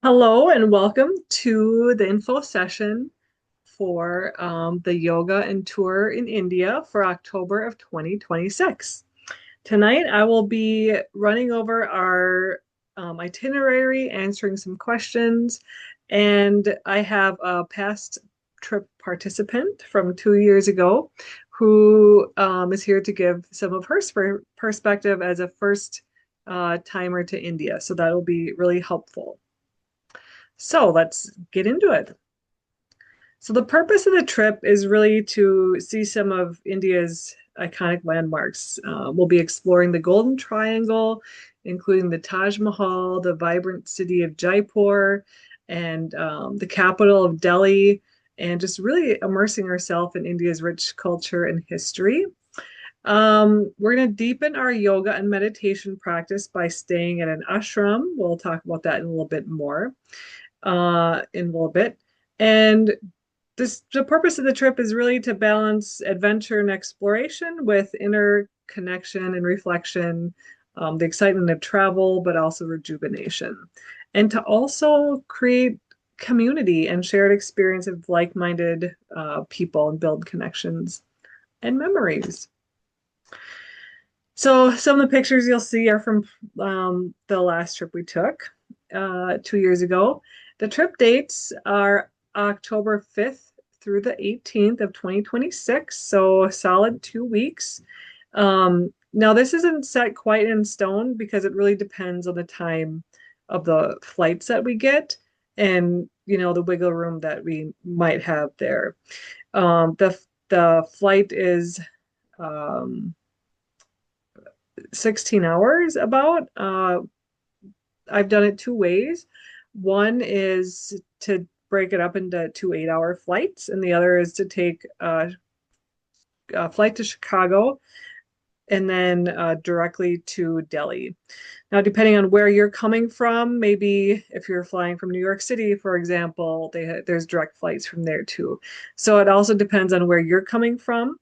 Hello and welcome to the info session for the yoga and tour in India for October of 2026. Tonight I will be running over our itinerary, answering some questions, and I have a past trip participant from 2 years ago who is here to give some of her perspective as a first timer to India. So that'll be really helpful. So let's get into it. So the purpose of the trip is really to see some of India's iconic landmarks. We'll be exploring the Golden Triangle, including the Taj Mahal, the vibrant city of Jaipur, and the capital of Delhi, and just really immersing ourselves in India's rich culture and history. We're going to deepen our yoga and meditation practice by staying at an ashram. We'll talk about that in a little bit more in a little bit. And the purpose of the trip is really to balance adventure and exploration with inner connection and reflection, the excitement of travel, but also rejuvenation. And to also create community and shared experience of like-minded people and build connections and memories. So some of the pictures you'll see are from the last trip we took 2 years ago. The trip dates are October 5th through the 18th of 2026, so a solid 2 weeks. Now, this isn't set quite in stone because it really depends on the time of the flights that we get and, the wiggle room that we might have there. The flight is um, 16 hours about. I've done it two ways. One is to break it up into two 8-hour flights, and the other is to take a flight to Chicago and then directly to Delhi. Now, depending on where you're coming from, maybe if you're flying from New York City, for example, there's direct flights from there too. So it also depends on where you're coming from.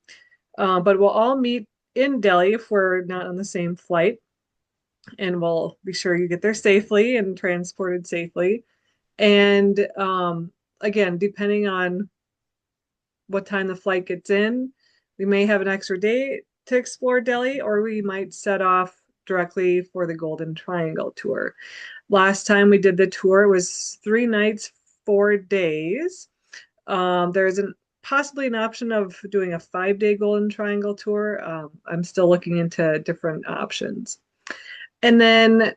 But we'll all meet in Delhi if we're not on the same flight, and we'll be sure you get there safely and transported safely. And again, depending on what time the flight gets in, we may have an extra day to explore Delhi, or we might set off directly for the Golden Triangle tour. Last time we did the tour, it was 3 nights, 4 days. There's possibly an option of doing a 5-day Golden Triangle tour. I'm still looking into different options. And then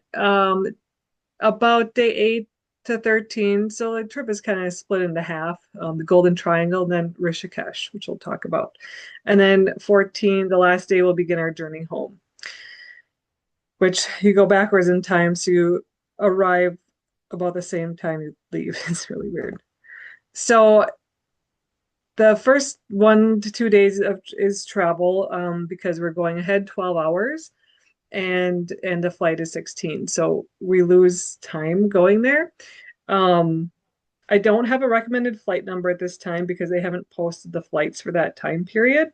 about day 8 to 13, so the trip is kind of split into half, the Golden Triangle, and then Rishikesh, which we'll talk about. And then 14, the last day, will begin our journey home, which you go backwards in time, so you arrive about the same time you leave. It's really weird. So the first 1 to 2 days is travel, because we're going ahead 12 hours and the flight is 16. So we lose time going there. Um, I don't have a recommended flight number at this time because they haven't posted the flights for that time period.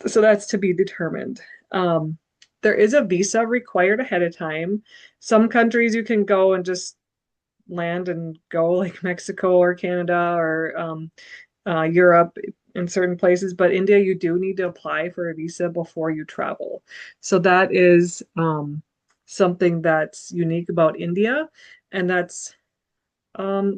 So that's to be determined. There is a visa required ahead of time. Some countries you can go and just land and go, like Mexico or Canada or Europe in certain places, but India, you do need to apply for a visa before you travel. So that is something that's unique about India, and that's I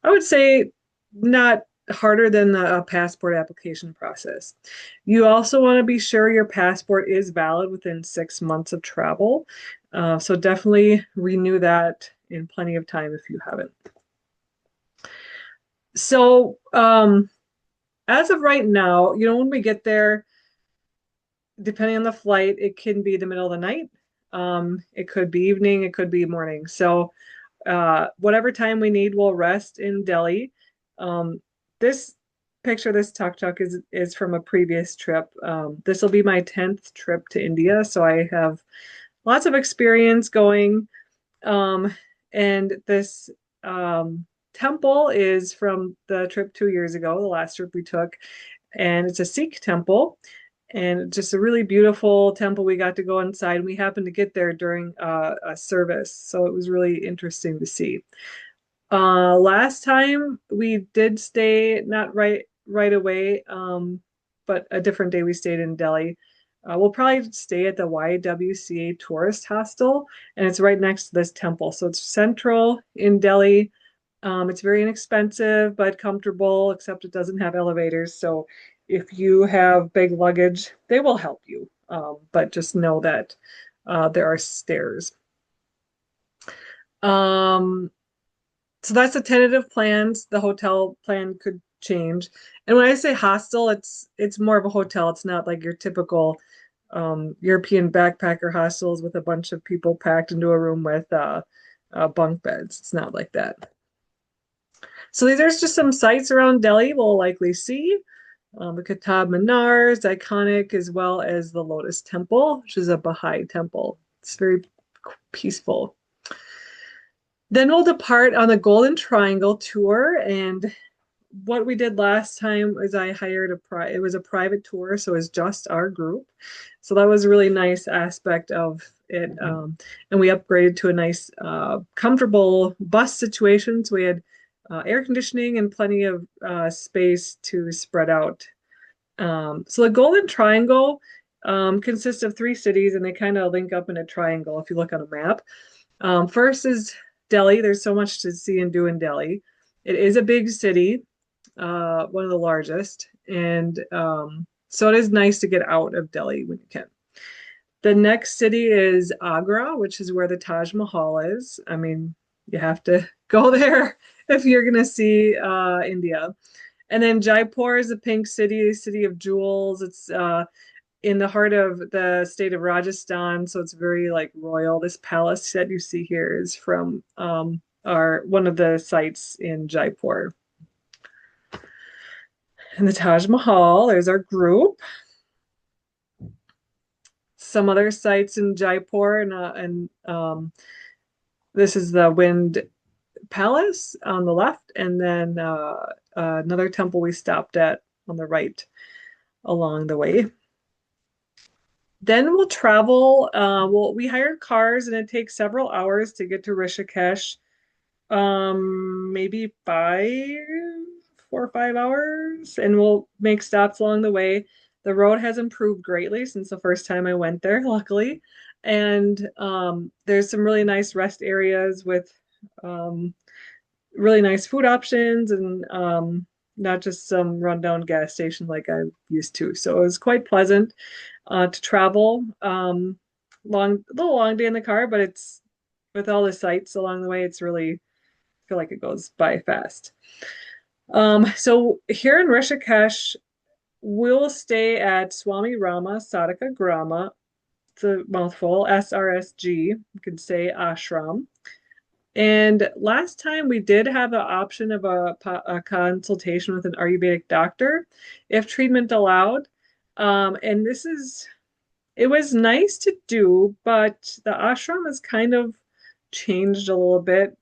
would say not harder than the passport application process. You also want to be sure your passport is valid within 6 months of travel. So definitely renew that in plenty of time if you haven't. So as of right now, when we get there, depending on the flight, it can be the middle of the night. It could be evening, it could be morning. So whatever time we need, we'll rest in Delhi. This picture, this tuk-tuk is from a previous trip. This will be my 10th trip to India, so I have lots of experience going. And this temple is from the trip 2 years ago, the last trip we took, and it's a Sikh temple. and just a really beautiful temple. We got to go inside. We happened to get there during a service, so it was really interesting to see. Last time we did stay not right away, but a different day we stayed in Delhi. We'll probably stay at the YWCA tourist hostel, and it's right next to this temple. So it's central in Delhi. It's very inexpensive but comfortable, except it doesn't have elevators. So if you have big luggage, they will help you. But just know that there are stairs. Um, so that's the tentative plans. The hotel plan could change. And when I say hostel, it's more of a hotel. It's not like your typical European backpacker hostels with a bunch of people packed into a room with bunk beds. It's not like that. So there's just some sites around Delhi we'll likely see. The Qutb Minar is iconic, as well as the Lotus Temple, which is a Baha'i temple. It's very peaceful. Then we'll depart on the Golden Triangle tour, and what we did last time is I hired it was a private tour, so it was just our group. So that was a really nice aspect of it. And we upgraded to a nice, comfortable bus situation. So we had air conditioning and plenty of space to spread out. So the Golden Triangle consists of three cities, and they kind of link up in a triangle if you look on a map. First is Delhi. There's so much to see and do in Delhi. It is a big city, one of the largest, and so it is nice to get out of Delhi when you can. The next city is Agra, which is where the Taj Mahal is. I mean, you have to go there if you're going to see India. And then Jaipur is a pink city, city of jewels. It's in the heart of the state of Rajasthan, so it's very like royal. This palace that you see here is from our one of the sites in Jaipur. And the Taj Mahal, there's our group. Some other sites in Jaipur, and this is the Wind Palace on the left, and then another temple we stopped at on the right along the way. Then we'll travel. We hired cars, and it takes several hours to get to Rishikesh. Maybe 4 or 5 hours, and we'll make stops along the way. The road has improved greatly since the first time I went there, luckily. And there's some really nice rest areas with really nice food options, and not just some rundown gas station like I'm used to. So it was quite pleasant to travel. A little long day in the car, but it's with all the sights along the way, it's really I feel like it goes by fast. So here in Rishikesh, we'll stay at Swami Rama Sadhaka Grama. It's a mouthful, SRSG. You could say ashram. And last time we did have the option of a consultation with an Ayurvedic doctor if treatment allowed. And it was nice to do, but the ashram has kind of changed a little bit.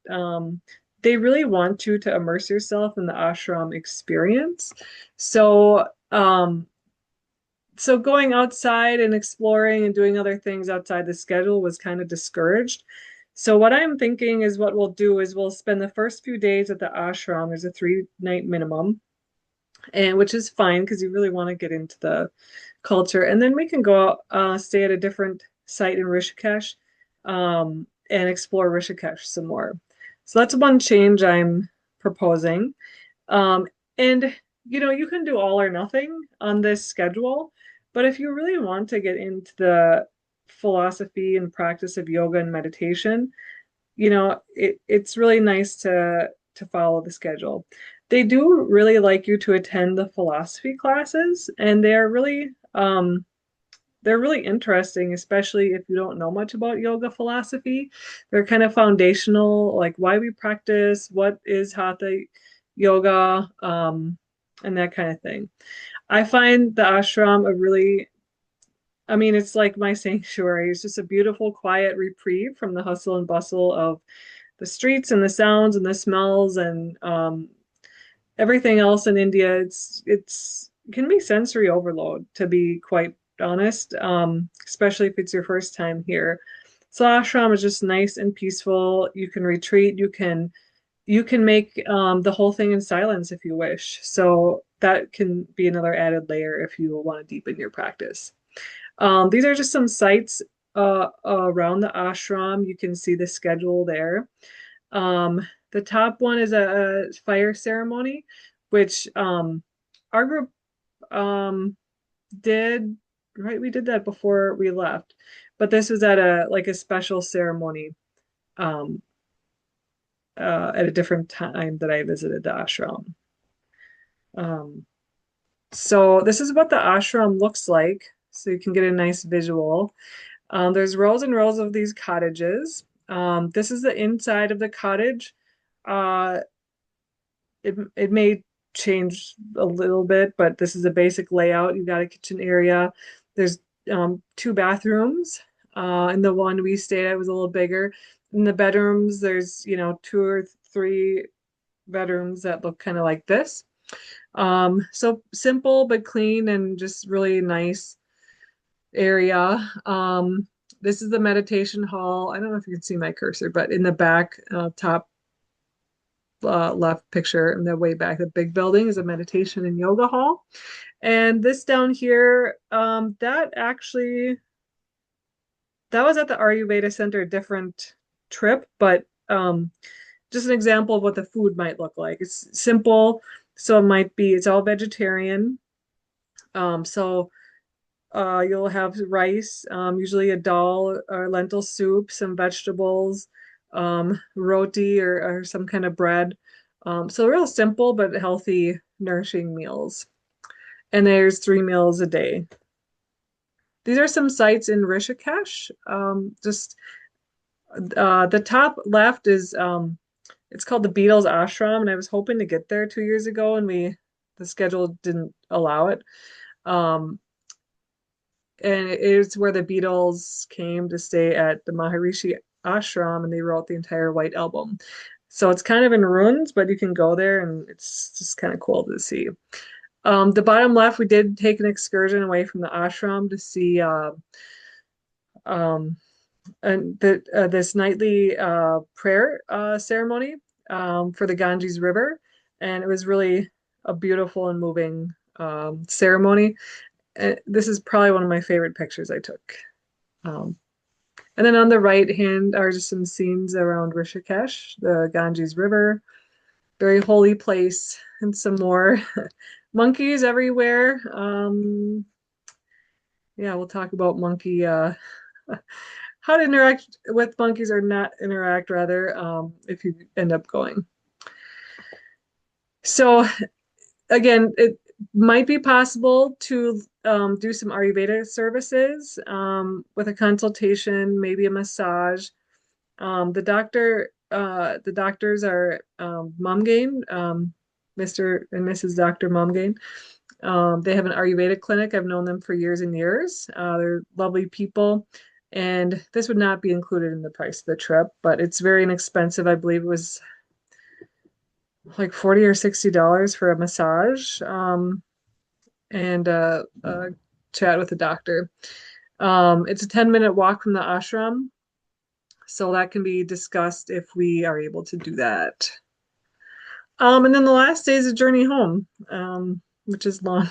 They really want you to immerse yourself in the ashram experience. So, so going outside and exploring and doing other things outside the schedule was kind of discouraged. So what I'm thinking is what we'll do is we'll spend the first few days at the ashram. There's a 3-night minimum, and which is fine because you really want to get into the culture. And then we can go stay at a different site in Rishikesh, and explore Rishikesh some more. So that's one change I'm proposing. And you can do all or nothing on this schedule, but if you really want to get into the philosophy and practice of yoga and meditation, it's really nice to follow the schedule. They do really like you to attend the philosophy classes, and they're really interesting, especially if you don't know much about yoga philosophy. They're kind of foundational, like why we practice, what is hatha yoga, and that kind of thing. I find the ashram it's like my sanctuary. It's just a beautiful, quiet reprieve from the hustle and bustle of the streets and the sounds and the smells and everything else in India. can be sensory overload, to be quite honest, especially if it's your first time here. So ashram is just nice and peaceful. You can retreat. You can make the whole thing in silence if you wish. So that can be another added layer if you want to deepen your practice. These are just some sites around the ashram. You can see the schedule there. The top one is a fire ceremony, which our group did, right? We did that before we left, but this was at a like a special ceremony um, at a different time that I visited the ashram. Um, so this is what the ashram looks like, so you can get a nice visual. There's rows and rows of these cottages. This is the inside of the cottage. Uh, it may change a little bit, but this is a basic layout. You've got a kitchen area. There's two bathrooms, and the one we stayed at was a little bigger. In the bedrooms, there's two or three bedrooms that look kind of like this. So simple but clean and just really nice area. This is the meditation hall. I don't know if you can see my cursor, but in the back, top left picture in the way back, the big building is a meditation and yoga hall. And this down here, that was at the Ayurveda Center, a different trip, but just an example of what the food might look like. It's simple, so it's all vegetarian. So you'll have rice, usually a dal or lentil soup, some vegetables, roti or some kind of bread. So real simple but healthy, nourishing meals. And there's 3 meals a day. These are some sites in Rishikesh. Just the top left is it's called the Beatles Ashram, and I was hoping to get there 2 years ago, and the schedule didn't allow it. Um, and it is where the Beatles came to stay at the Maharishi Ashram, and they wrote the entire White Album. So it's kind of in ruins, but you can go there, and it's just kind of cool to see. The bottom left, we did take an excursion away from the ashram to see um, this nightly prayer ceremony for the Ganges River, and it was really a beautiful and moving ceremony. This is probably one of my favorite pictures I took. Um, and then on the right hand are just some scenes around Rishikesh, the Ganges River, very holy place, and some more monkeys everywhere. Yeah, we'll talk about monkey, how to interact with monkeys or not interact, rather, if you end up going. So again, it might be possible to do some Ayurveda services with a consultation, maybe a massage. The doctors are Mumgain, Mr. and Mrs. Dr. Mumgain. They have an Ayurveda clinic. I've known them for years and years. They're lovely people. And this would not be included in the price of the trip, but it's very inexpensive. I believe it was like 40 or $60 for a massage and a chat with the doctor. It's a 10-minute walk from the ashram, so that can be discussed if we are able to do that. And then the last day is a journey home, which is long.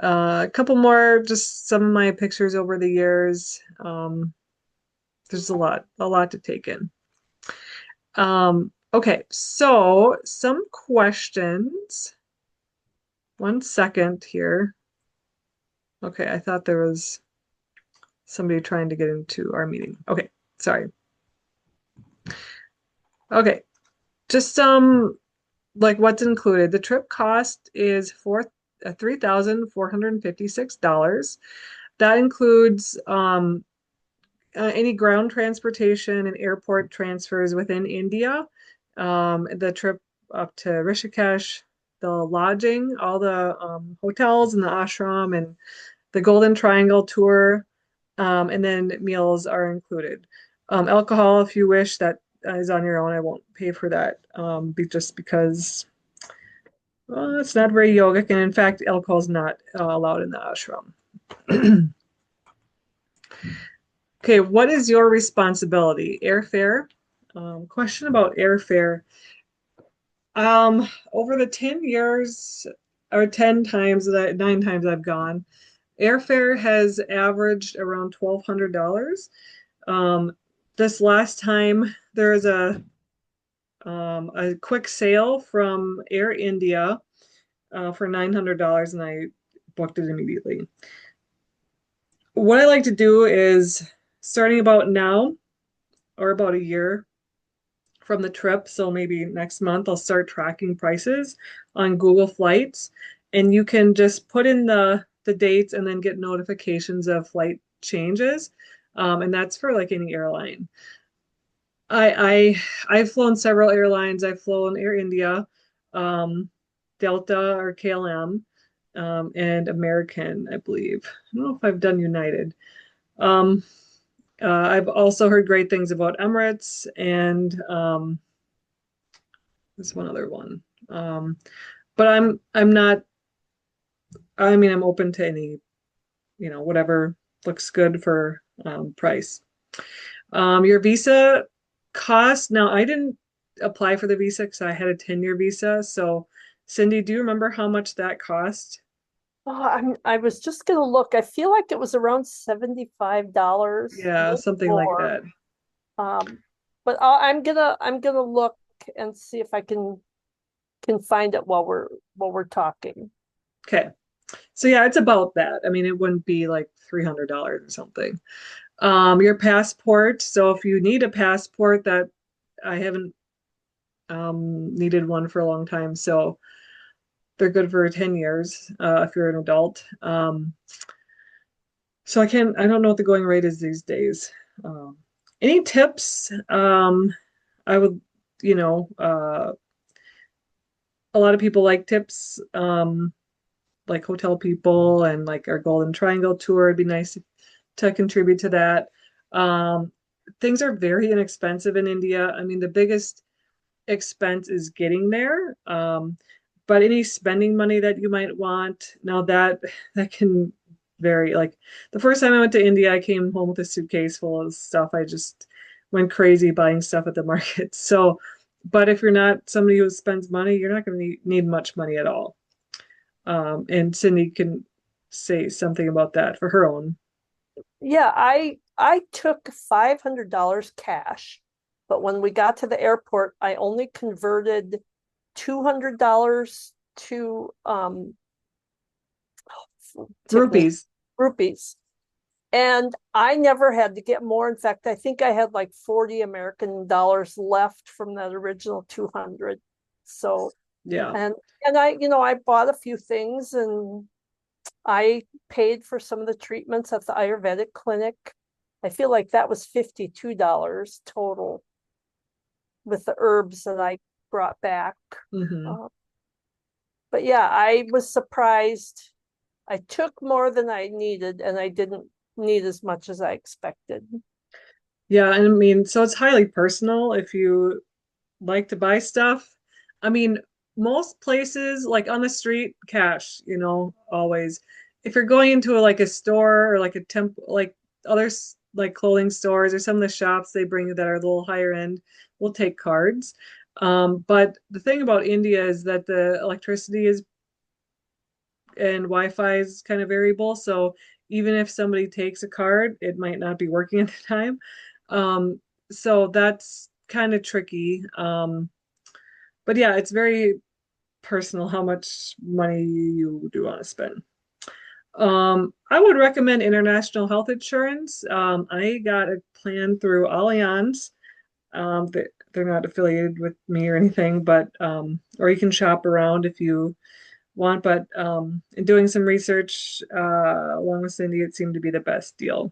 A couple more, just some of my pictures over the years. There's a lot to take in. Okay, so some questions. 1 second here. Okay, I thought there was somebody trying to get into our meeting. Okay, sorry. Okay, just like what's included. The trip cost is $3,456. That includes any ground transportation and airport transfers within India, the trip up to Rishikesh, the lodging, all the hotels and the ashram and the Golden Triangle tour, and then meals are included. Alcohol, if you wish, that is on your own. I won't pay for that just because Well, it's not very yogic, and in fact, alcohol is not allowed in the ashram. Okay, what is your responsibility? Airfare. Question about airfare. Over the 10 years or 10 times that 9 times I've gone, airfare has averaged around $1,200. Um, this last time there was a quick sale from Air India for $900 and I booked it immediately. What I like to do is starting about now or about a year from the trip, so maybe next month I'll start tracking prices on Google Flights and you can just put in the dates and then get notifications of flight changes. And that's for like any airline. I've flown several airlines. I've flown Air India, um, Delta or KLM, and American, I believe. I don't know if I've done United. Um, I've also heard great things about Emirates and there's one other one. But I'm not. I mean, I'm open to any, whatever looks good for price. Your visa cost. Now, I didn't apply for the visa because I had a 10-year visa. So, Cindy, do you remember how much that cost? Oh, I was just gonna look. I feel like it was around $75, Yeah, maybe something like more. that. Um, but I'm gonna look and see if I can find it while we're talking. Okay. So yeah, it's about that. I mean, it wouldn't be like $300 or something. Your passport. So if you need a passport, that I haven't needed one for a long time. So they're good for 10 years if you're an adult. So I don't know what the going rate is these days. Um, any tips? I would, you know, a lot of people like tips, like hotel people and like our Golden Triangle tour. It'd be nice to contribute to that. Um, things are very inexpensive in India. I mean, the biggest expense is getting there. But any spending money that you might want, now that can vary. Like the first time I went to India, I came home with a suitcase full of stuff. I just went crazy buying stuff at the market. So, but if you're not somebody who spends money, you're not going to need much money at all. And Cindy can say something about that for her own. Yeah, I took $500 cash, but when we got to the airport, I only converted $200 to tip me Rupees. rupees. And I never had to get more. In fact, I think I had like 40 American dollars left from that original 200. So, Yeah. and I bought a few things and I paid for some of the treatments at the Ayurvedic clinic. I feel like that was $52 total with the herbs that I brought back. Hmm. Uh, but yeah, I was surprised. I took more than I needed and I didn't need as much as I expected. Yeah, and I mean, so it's highly personal if you like to buy stuff. I mean, most places like on the street, cash, always. If you're going into like a store or like a temp like others like clothing stores or some of the shops they bring that are a little higher end, will take cards. But the thing about India is that the electricity is and Wi-Fi is kind of variable. So even if somebody takes a card, it might not be working at the time. Um, so that's kind of tricky. But yeah, it's very personal how much money you do want to spend. I would recommend international health insurance. I got a plan through Allianz. They're not affiliated with me or anything, but or you can shop around if you want. But in doing some research along with Cindy, it seemed to be the best deal.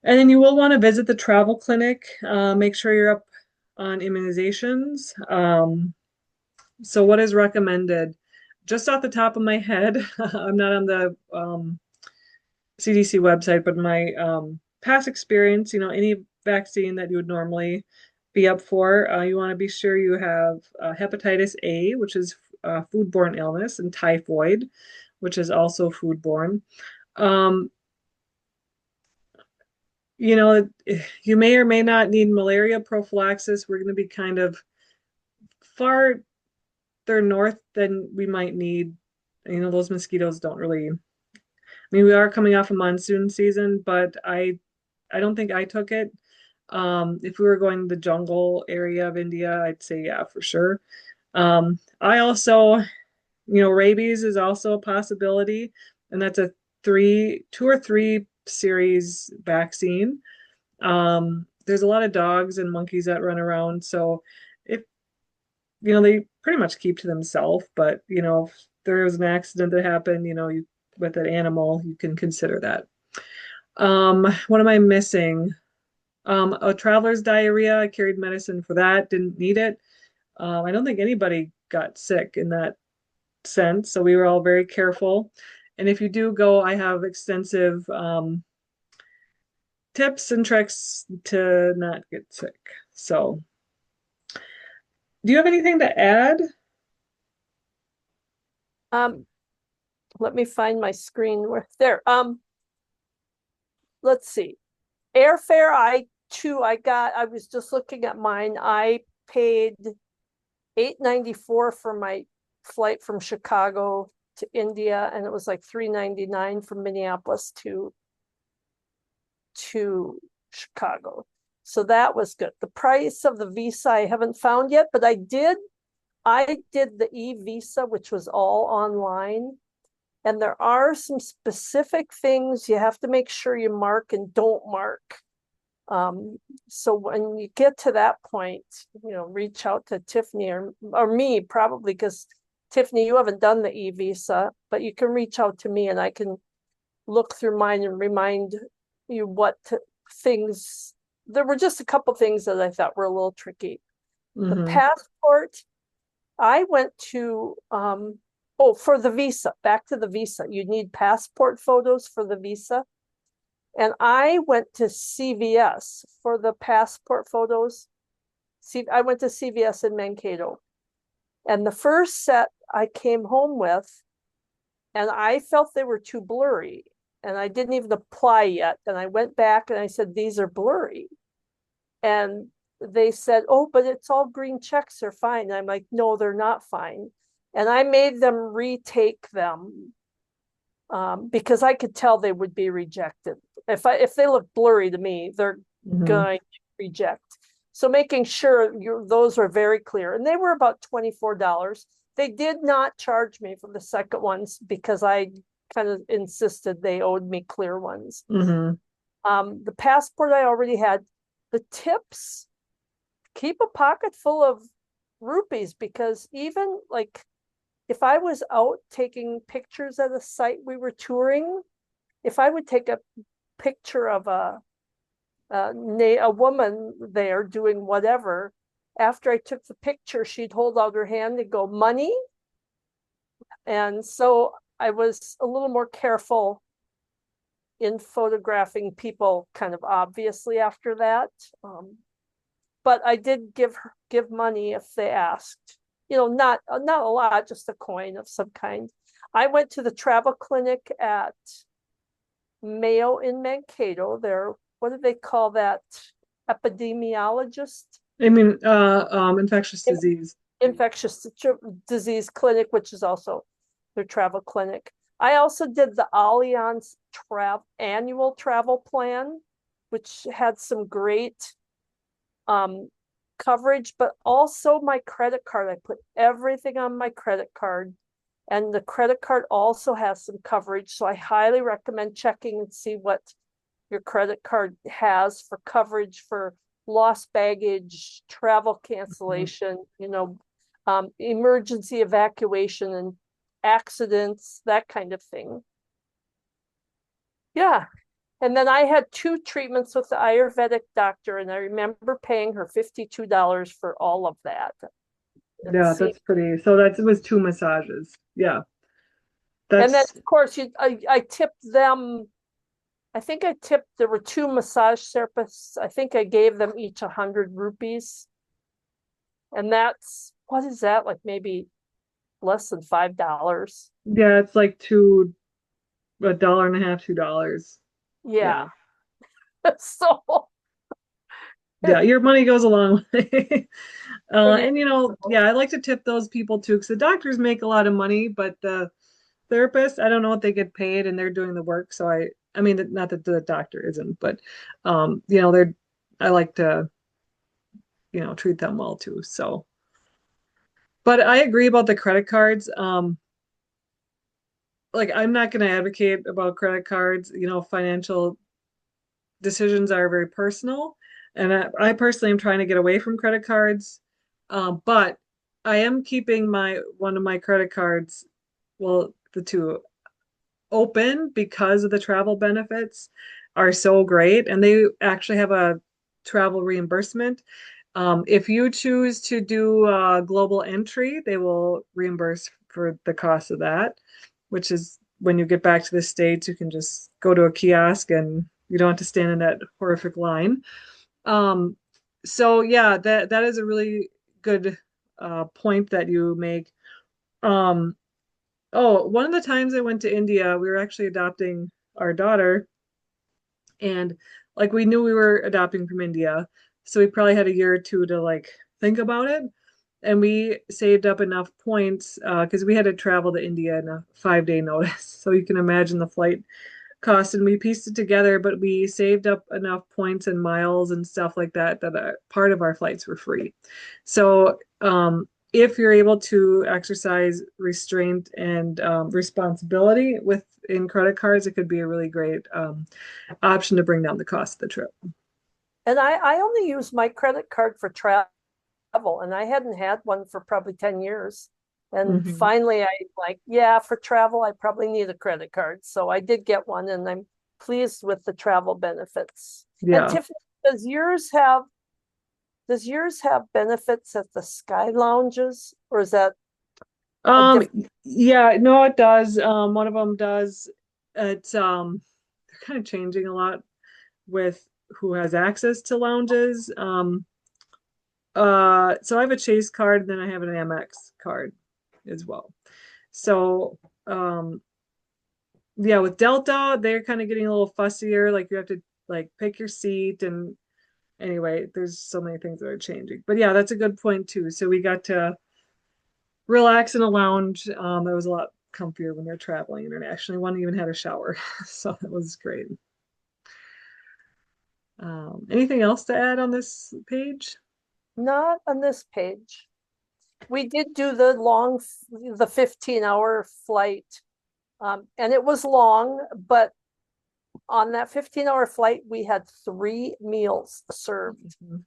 And then you will want to visit the travel clinic. Make sure you're up on immunizations. So what is recommended? Just off the top of my head, I'm not on the CDC website, but my past experience, any vaccine that you would normally be up for, you want to be sure you have hepatitis A, which is foodborne illness and typhoid, which is also foodborne. Um, you know, you may or may not need malaria prophylaxis. We're going to be kind of farther north than we might need. Those mosquitoes don't really. I mean, we are coming off a monsoon season, but I don't think I took it. If we were going to the jungle area of India, I'd say yeah, for sure. I also, rabies is also a possibility, and that's a two or three series vaccine. There's a lot of dogs and monkeys that run around, so if they pretty much keep to themselves, but if there's an accident that happened, with an animal, you can consider that. What am I missing? A traveler's diarrhea. I carried medicine for that, didn't need it. I don't think anybody got sick in that sense, so we were all very careful. And if you do go, I have extensive tips and tricks to not get sick. So, do you have anything to add? Um, let me find my screen where there. Let's see. Airfare, I was just looking at mine. I paid $8.94 for my flight from Chicago to India, and it was like $3.99 from Minneapolis to Chicago. So that was good. The price of the visa I haven't found yet, but I did the e-visa, which was all online. And there are some specific things you have to make sure you mark and don't mark. So when you get to that point, reach out to Tiffany or me, probably, because Tiffany, you haven't done the e-visa, but you can reach out to me and I can look through mine and remind you things. There were just a couple things that I thought were a little tricky. The Mm-hmm. passport, I went to, for the visa, back to the visa, you need passport photos for the visa. And I went to CVS for the passport photos. I went to CVS in Mankato. And the first set I came home with, and I felt they were too blurry. And I didn't even apply yet. And I went back and I said, these are blurry. And they said, oh, but it's all green checks, they're fine. And I'm like, no, they're not fine. And I made them retake them because I could tell they would be rejected. If they look blurry to me, they're Mm-hmm. going to reject. So making sure those are very clear. And they were about $24. They did not charge me for the second ones because I kind of insisted they owed me clear ones. Mm-hmm. The passport I already had. The tips, keep a pocket full of rupees, because even like if I was out taking pictures at a site we were touring, if I would take a picture of a woman there doing whatever, after I took the picture, she'd hold out her hand and go, money. And so I was a little more careful in photographing people kind of obviously after that. But I did give money if they asked. Not a lot, just a coin of some kind. I went to the travel clinic at Mayo in Mankato. What do they call that? Epidemiologist? I mean, infectious disease. Infectious disease clinic, which is also their travel clinic. I also did the Allianz annual travel plan, which had some great coverage, but also my credit card. I put everything on my credit card, and the credit card also has some coverage. So I highly recommend checking and see what your credit card has for coverage for lost baggage, travel cancellation, emergency evacuation and accidents, that kind of thing. Yeah. And then I had 2 treatments with the Ayurvedic doctor, and I remember paying her $52 for all of that. Yeah, that's pretty. So that was 2 massages. Yeah, and then that's. of course I tipped them. I think there were 2 massage therapists. I think I gave them each 100 rupees. And that's, what is that? Like maybe less than $5. Yeah, it's like a dollar and a half, $2. Yeah. Yeah. So Yeah, your money goes a long way. pretty And yeah, I like to tip those people too, because the doctors make a lot of money, but the therapists, I don't know what they get paid, and they're doing the work. So I mean, not that the doctor isn't, but I like to, treat them well too. So, but I agree about the credit cards. Like I'm not going to advocate about credit cards. Financial decisions are very personal, and I personally am trying to get away from credit cards. But I am keeping my one of my credit cards, well, the two open because of the travel benefits are so great, and they actually have a travel reimbursement. If you choose to do global entry, they will reimburse for the cost of that, which is when you get back to the States, you can just go to a kiosk and you don't have to stand in that horrific line. Um, so yeah, that is a really good point that you make. Um, oh, one of the times I went to India, we were actually adopting our daughter, and like we knew we were adopting from India, so we probably had a year or two to like think about it. And we saved up enough points because we had to travel to India in a 5-day notice. So you can imagine the flight cost, and we pieced it together, but we saved up enough points and miles and stuff like that that part of our flights were free. So if you're able to exercise restraint and responsibility with in credit cards, it could be a really great option to bring down the cost of the trip. and I only use my credit card for travel, and I hadn't had one for probably 10 years. And Hmm. finally, I like, yeah, for travel, I probably need a credit card. So I did get one, and I'm pleased with the travel benefits. And Yeah. Tiffany, does yours have benefits at the Sky Lounges, or is that a Um, different? yeah, no, it does. One of them does. It's they're kind of changing a lot with who has access to lounges. So I have a Chase card, and then I have an Amex card as well. So, yeah, with Delta, they're kind of getting a little fussier. Like you have to like pick your seat, and anyway, there's so many things that are changing. But yeah, that's a good point too. So we got to relax in a lounge. It was a lot comfier when you're traveling internationally. One even had a shower, so that was great. Anything else to add on this page? Not on this page. We did do the 15-hour flight, and it was long, but on that 15-hour flight, we had 3 meals served. Mhm.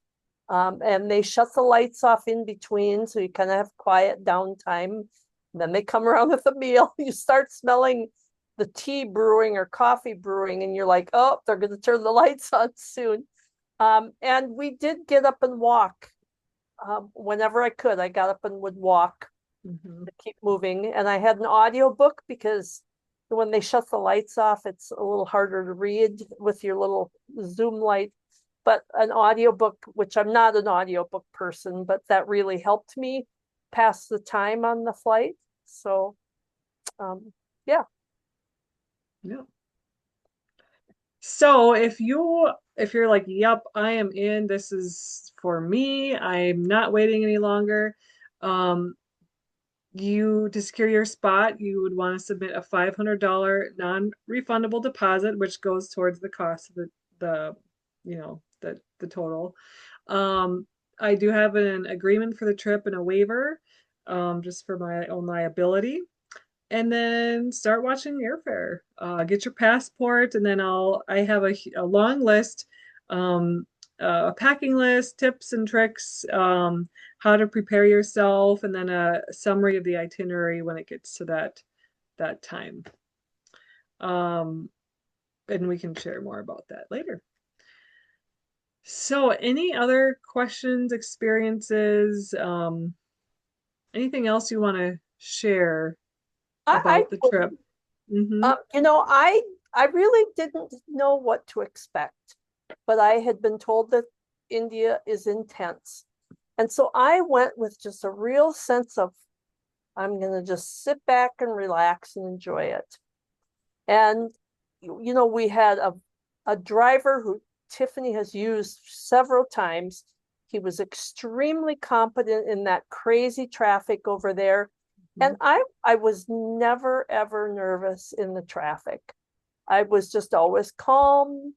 And they shut the lights off in between, so you kind of have quiet downtime. Then they come around with a meal. You start smelling the tea brewing or coffee brewing, and you're like, oh, they're going to turn the lights on soon. And we did get up and walk. Whenever I could, I got up and would walk Mhm. to keep moving. And I had an audio book because when they shut the lights off, it's a little harder to read with your little Zoom light. But an audiobook, which I'm not an audiobook person, but that really helped me pass the time on the flight. So, um, yeah. Yeah. So if you're like, yep, I am in, this is for me, I'm not waiting any longer. Um, you to secure your spot, you would want to submit a $500 non-refundable deposit, which goes towards the cost of the the total. I do have an agreement for the trip and a waiver, just for my own liability. And then start watching airfare. Get your passport, and then I have a long list, um, a packing list, tips and tricks, how to prepare yourself, and then a summary of the itinerary when it gets to that time. Um, and we can share more about that later. So, any other questions, experiences, anything else you want to share I about the trip? Mm-hmm. I really didn't know what to expect, but I had been told that India is intense. And so I went with just a real sense of I'm going to just sit back and relax and enjoy it. And, we had a driver who Tiffany has used several times. He was extremely competent in that crazy traffic over there. And I was never, ever nervous in the traffic. I was just always calm.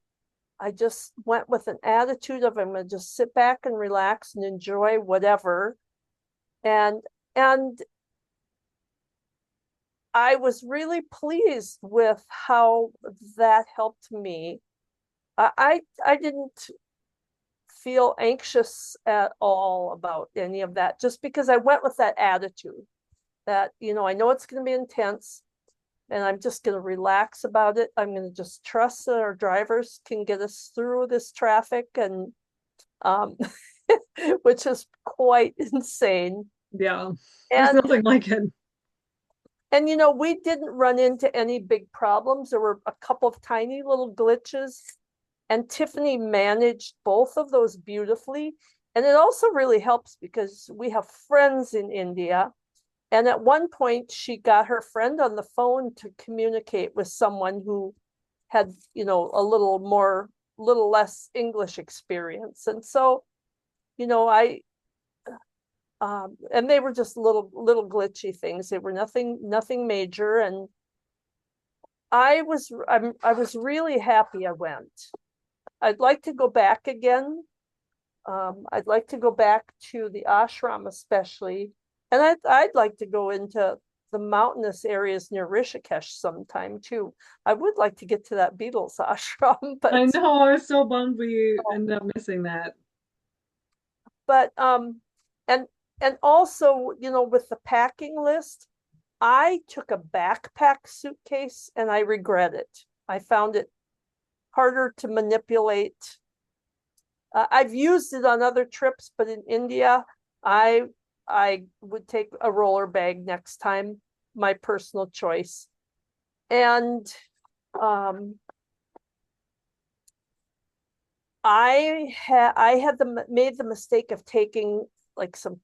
I just went with an attitude of I'm going to just sit back and relax and enjoy whatever. And and I was really pleased with how that helped me. I didn't feel anxious at all about any of that, just because I went with that attitude that, I know it's going to be intense and I'm just going to relax about it. I'm going to just trust that our drivers can get us through this traffic, and um, which is quite insane. Yeah, there's And nothing like it. we didn't run into any big problems. There were a couple of tiny little glitches, and Tiffany managed both of those beautifully. And it also really helps because we have friends in India. And at one point, she got her friend on the phone to communicate with someone who had, little less English experience. And so, I, and they were just little glitchy things. They were nothing major. And I was really happy I went. I'd like to go back again. I'd like to go back to the ashram, especially, and I'd like to go into the mountainous areas near Rishikesh sometime too. I would like to get to that Beatles ashram, I know, I was so bummed we ended up missing that. but and and also, with the packing list, I took a backpack suitcase and I regret it. I found it harder to manipulate. I've used it on other trips, but in India, I I would take a roller bag next time, my personal choice. And um, I had made the mistake of taking like some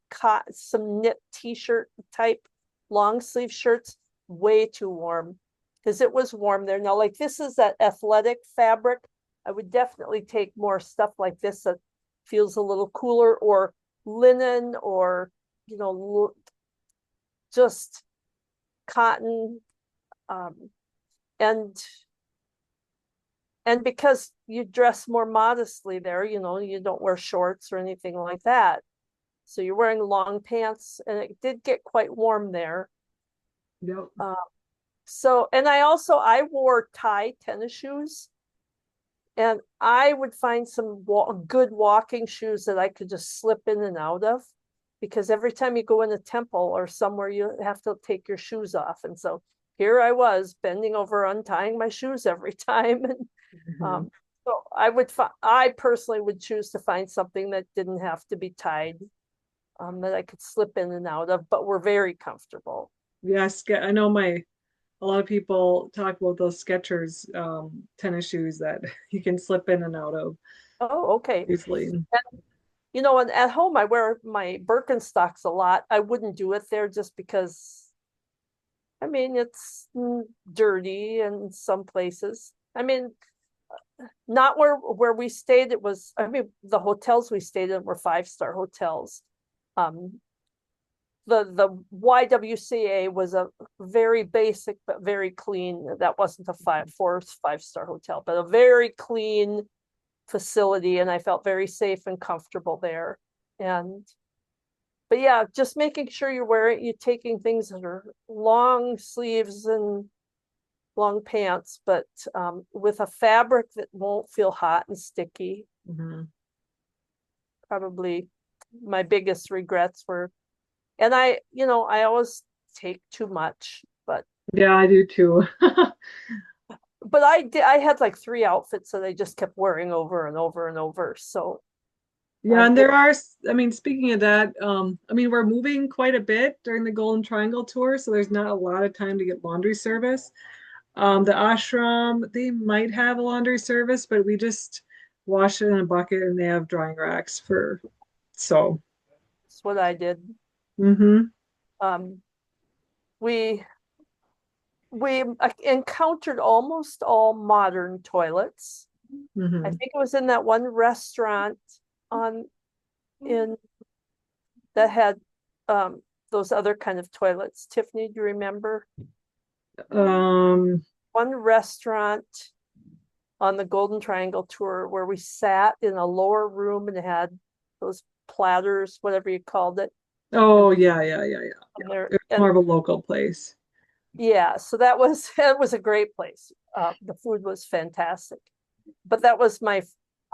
knit t-shirt type long sleeve shirts, way too warm, because it was warm there. Now, like, this is that athletic fabric. I would definitely take more stuff like this that feels a little cooler, or linen, or you know just cotton. Um, and and because you dress more modestly there, you don't wear shorts or anything like that. So you're wearing long pants, and it did get quite warm there. Yep. Uh, and I wore tie tennis shoes, and I would find some good walking shoes that I could just slip in and out of, because every time you go in a temple or somewhere, you have to take your shoes off. And so here I was bending over, untying my shoes every time. And Mhm. Um, so I personally would choose to find something that didn't have to be tied, that I could slip in and out of, but were very comfortable. Yes, I know a lot of people talk about those Skechers tennis shoes that you can slip in and out of Oh, okay. easily. And at home I wear my Birkenstocks a lot. I wouldn't do it there just because, I mean, it's dirty in some places. I mean, not where we stayed. The hotels we stayed in were five-star hotels. Um, the YWCA was a very basic but very clean. That wasn't a five-star hotel, but a very clean facility, and I felt very safe and comfortable there. And but yeah, just making sure you're taking things that are long sleeves and long pants, but with a fabric that won't feel hot and sticky. Mhm. Probably my biggest regrets were, and I always take too much, Yeah, I do too. but I had like three outfits that I just kept wearing over and over and over. So Yeah, and it there are, I mean, speaking of that, I mean, we're moving quite a bit during the Golden Triangle tour, so there's not a lot of time to get laundry service. The ashram, they might have a laundry service, but we just wash it in a bucket and they have drying racks so. It's what I did. Hmm. Um, we we encountered almost all modern toilets. I Hmm. think it was in that one restaurant on in that had um those other kind of toilets. Tiffany, do you remember? Um, One restaurant on the Golden Triangle tour where we sat in a lower room and had those platters, whatever you called it. And, oh yeah, yeah, yeah, yeah, and yeah. there It's more and of a local place. yeah, so that was it was a great place. The food was fantastic. But that was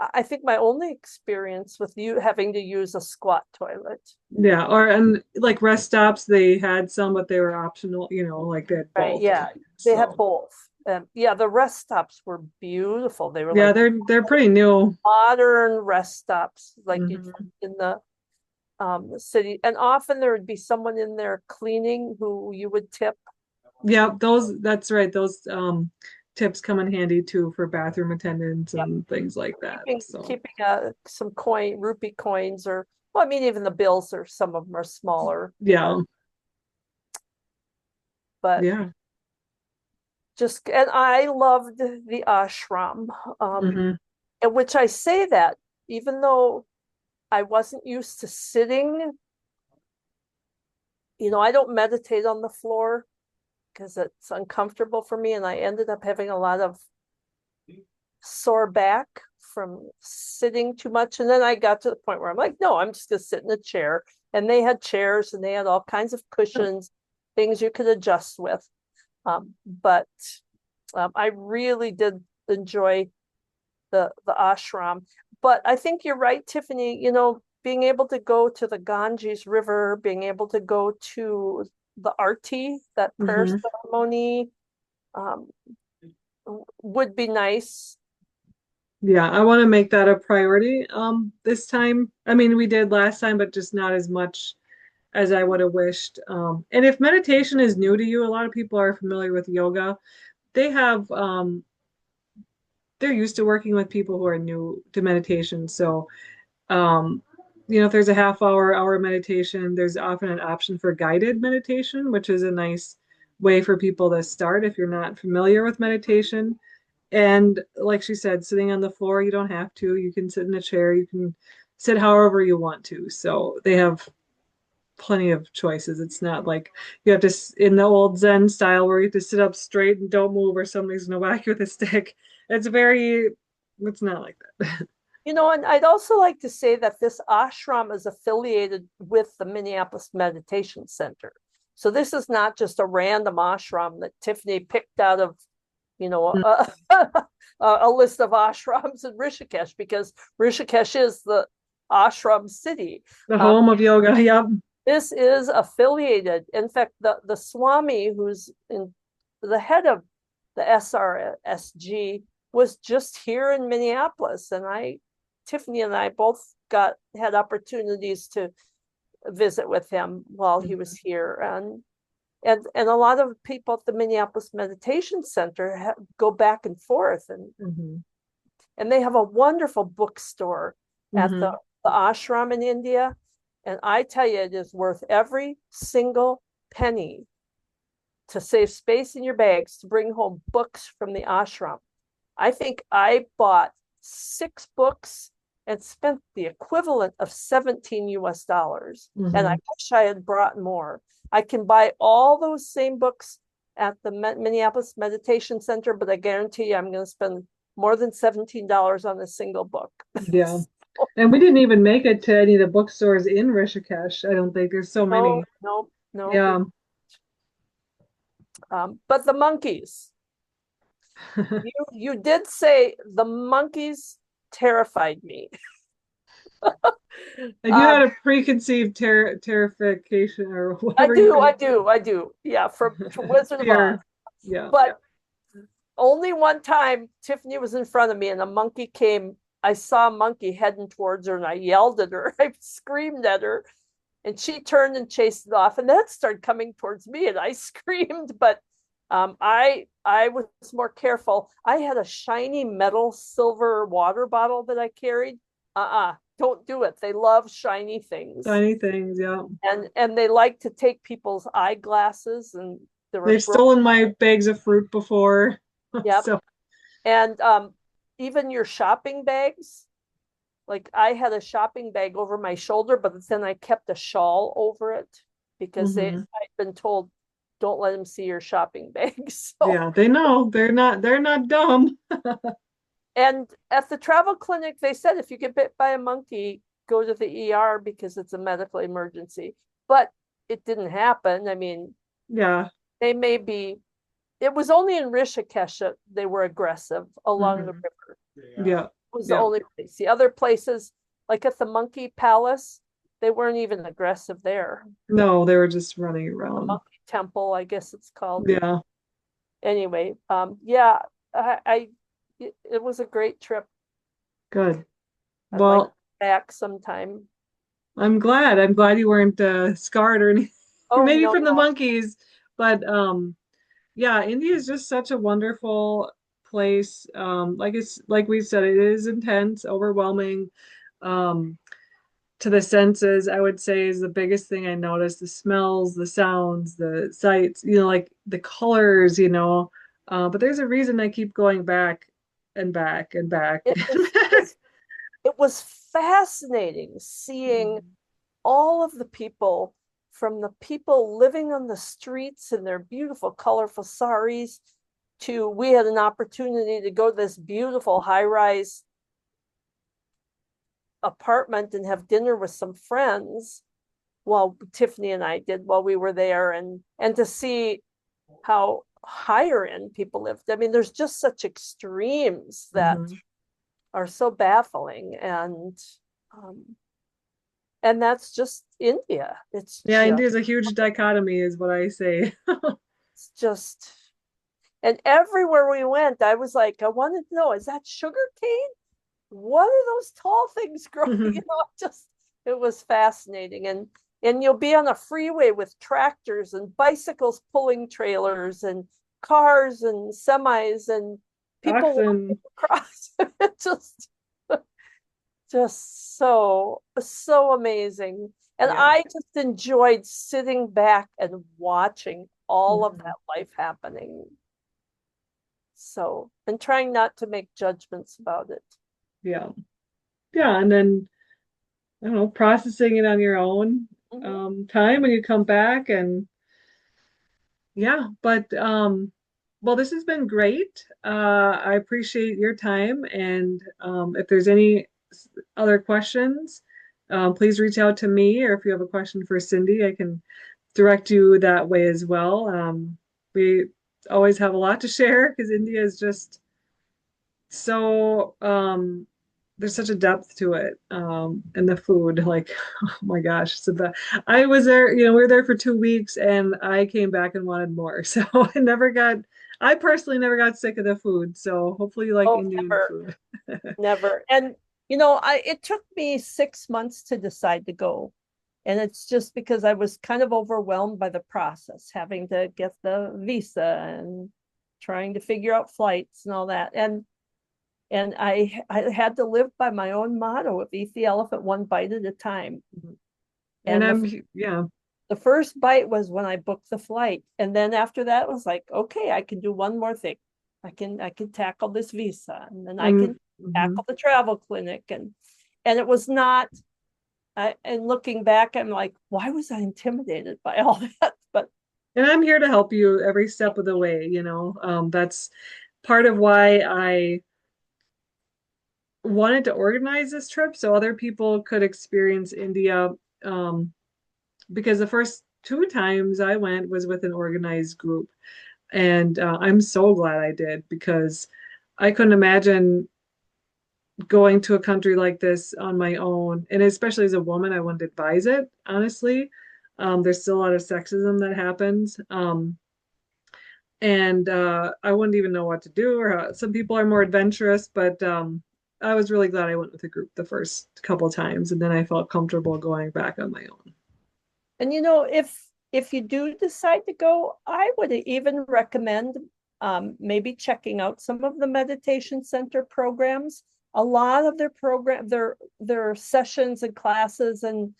I think my only experience with you having to use a squat toilet. Yeah, or and like rest stops, they had some, but they were optional, like they had Right. both. Yeah. They had So both. Yeah, the rest stops were beautiful. They were yeah, like they're pretty new. modern rest stops, like you'd Hmm. find in the city. And often there would be someone in there cleaning who you would tip. Yeah, that's right. Those tips come in handy too for bathroom attendants Yep. and things like that. Keeping So keeping some rupee coins, or well, I mean even the bills are some of them are smaller, yeah, but yeah. just and I loved the ashram. Um, Hmm. in which I say that even though I wasn't used to sitting, I don't meditate on the floor because it's uncomfortable for me. And I ended up having a lot of sore back from sitting too much. And then I got to the point where I'm like, no, I'm just going to sit in a chair. And they had chairs and they had all kinds of cushions, things you could adjust with. But I really did enjoy the ashram. But I think you're right, Tiffany. Being able to go to the Ganges River, being able to go to the arti, that prayer Hmm. ceremony, um, would be nice. Yeah, I want to make that a priority this time. I mean, we did last time, but just not as much as I would have wished. And if meditation is new to you, a lot of people are familiar with yoga. They have they're used to working with people who are new to meditation. So Um, if there's a half hour meditation, there's often an option for guided meditation, which is a nice way for people to start if you're not familiar with meditation. And like she said, sitting on the floor, you don't have to. You can sit in a chair, you can sit however you want to. So they have plenty of choices. It's not like you have to, in the old Zen style where you have to sit up straight and don't move or somebody's going to whack you with a stick. It's it's not like that. And I'd also like to say that this ashram is affiliated with the Minneapolis Meditation Center. So this is not just a random ashram that Tiffany picked out of, a list of ashrams in Rishikesh, because Rishikesh is the ashram city. The Um, home of yoga. Yep. this is affiliated. In fact, the Swami, who's in the head of the SRSG, was just here in Minneapolis, and Tiffany and I both had opportunities to visit with him while he was here, and a lot of people at the Minneapolis Meditation Center go back and forth, and Hmm. and they have a wonderful bookstore at the Hmm. ashram in India. And I tell you, it is worth every single penny to save space in your bags to bring home books from the ashram. I think I bought 6 books and spent the equivalent of 17 US dollars. And I Hmm. wish I had brought more. I can buy all those same books at the Minneapolis Meditation Center, but I guarantee you I'm going to spend more than $17 on a single book. Yeah. And we didn't even make it to any of the bookstores in Rishikesh. I don't think there's so No, many. no, no. Yeah. But the monkeys, you did say the monkeys terrified me. And you Um, had a preconceived terrification or I whatever you do, I call do, I do. Yeah, from it. Wizard of Oz. Fear. Yeah. But only one time Tiffany was in front of me and a monkey came. I saw a monkey heading towards her and I yelled at her. I screamed at her and she turned and chased it off. And then it started coming towards me and I screamed. But I was more careful. I had a shiny metal silver water bottle that I carried. don't do it. They love shiny things. Tiny things, yeah. And they like to take people's eyeglasses and the They've refract. stolen my bags of fruit before. Yep. So, And even your shopping bags. Like I had a shopping bag over my shoulder, but then I kept a shawl over it because mhm. I'd been told don't let them see your shopping bag. So, Yeah, they know. They're not dumb. and at the travel clinic, they said if you get bit by a monkey, go to the ER because it's a medical emergency. But it didn't happen. I mean, Yeah. they may be, it was only in Rishikesh that they were aggressive along the Mhm. river. Yeah. It was the Yeah. only place. The other places, like at the Monkey Palace, they weren't even aggressive there. No, they were just running The around. Monkey Temple, I guess it's called. Yeah. Anyway, yeah, I it was a great trip. Good. I'd like Well, back sometime. I'm glad. I'm glad you weren't scarred or anything. Oh Maybe no, from the monkeys, but yeah, India is just such a wonderful place. Like it's like we said, it is intense, overwhelming. Um, to the senses, I would say is the biggest thing I noticed. The smells, the sounds, the sights, like the colors, But there's a reason I keep going back and back and back it and was back. just it was fascinating seeing all of the people, from the people living on the streets in their beautiful, colorful saris to we had an opportunity to go to this beautiful high-rise apartment and have dinner with some friends while Tiffany and I did while we were there, and to see how higher end people lived. I mean, there's just such extremes that Mhm. are so baffling, um, and that's just India. Yeah, India is a huge dichotomy, is what I say. It's just, and everywhere we went, I was like, I wanted to know, is that sugar cane? What are those tall things growing? Just it was fascinating. And you'll be on a freeway with tractors and bicycles pulling trailers and cars and semis and people walking Oxen. across. It just so amazing. And Yeah. I just enjoyed sitting back and watching all of Mhm. that life happening. So, and trying not to make judgments about it. Yeah. Yeah. And then, I don't know, processing it on your own Mhm. time when you come back. And yeah, but well, this has been great. I appreciate your time. And if there's any other questions, please reach out to me, or if you have a question for Cindy, I can direct you that way as well. We always have a lot to share because India is just so there's such a depth to it. And the food, like, oh my gosh, so I was there, we were there for 2 weeks and I came back and wanted more. So I personally never got sick of the food. So hopefully you like Oh, Indian never, food. never. And I it took me 6 months to decide to go. And it's just because I was kind of overwhelmed by the process, having to get the visa and trying to figure out flights and all that. And I had to live by my own motto of eat the elephant one bite at a time. And And yeah. the first bite was when I booked the flight. And then after that it was like, okay, I can do one more thing. I can tackle this visa, and then I And can mhm. tackle the travel clinic. And it was not, and looking back, I'm like, why was I intimidated by all that? But And I'm here to help you every step of the way. That's part of why I wanted to organize this trip so other people could experience India. Um, because the first two times I went was with an organized group. And I'm so glad I did because I couldn't imagine going to a country like this on my own. And especially as a woman, I wouldn't advise it, honestly. There's still a lot of sexism that happens. And I wouldn't even know what to do. Or some people are more adventurous, but I was really glad I went with a group the first couple of times. And then I felt comfortable going back on my own. and if you do decide to go, I would even recommend maybe checking out some of the meditation center programs. a lot of their program, their sessions and classes and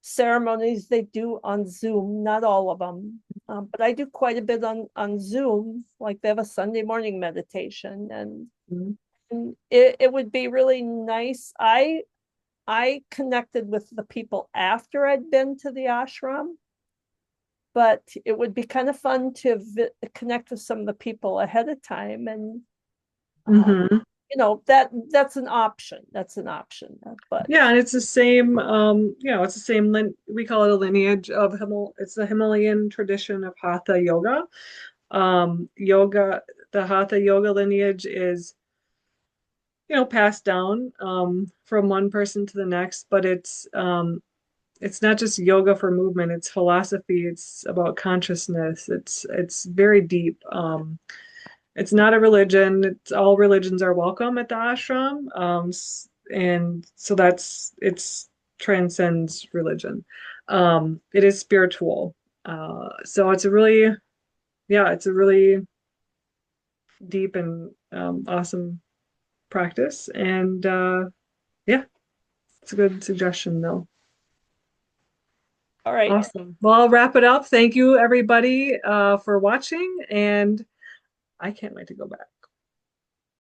ceremonies they do on Zoom, not all of them. But I do quite a bit on Zoom. Like they have a Sunday morning meditation, Mhm. and it would be really nice. I connected with the people after I'd been to the ashram, but it would be kind of fun to connect with some of the people ahead of time, and um, Mhm. that's an option. That's an option. But Yeah, and it's the same, it's the same, we call it a lineage of it's the Himalayan tradition of Hatha yoga. Yoga, the Hatha yoga lineage is, passed down from one person to the next, but it's not just yoga for movement, it's philosophy, it's about consciousness. It's very deep. It's not a religion. It's all religions are welcome at the ashram. And so it's transcends religion. It is spiritual. So it's a really deep and awesome practice. And yeah, it's a good suggestion, though. all right. Awesome. Well, I'll wrap it up. Thank you, everybody, for watching, and I can't wait to go back.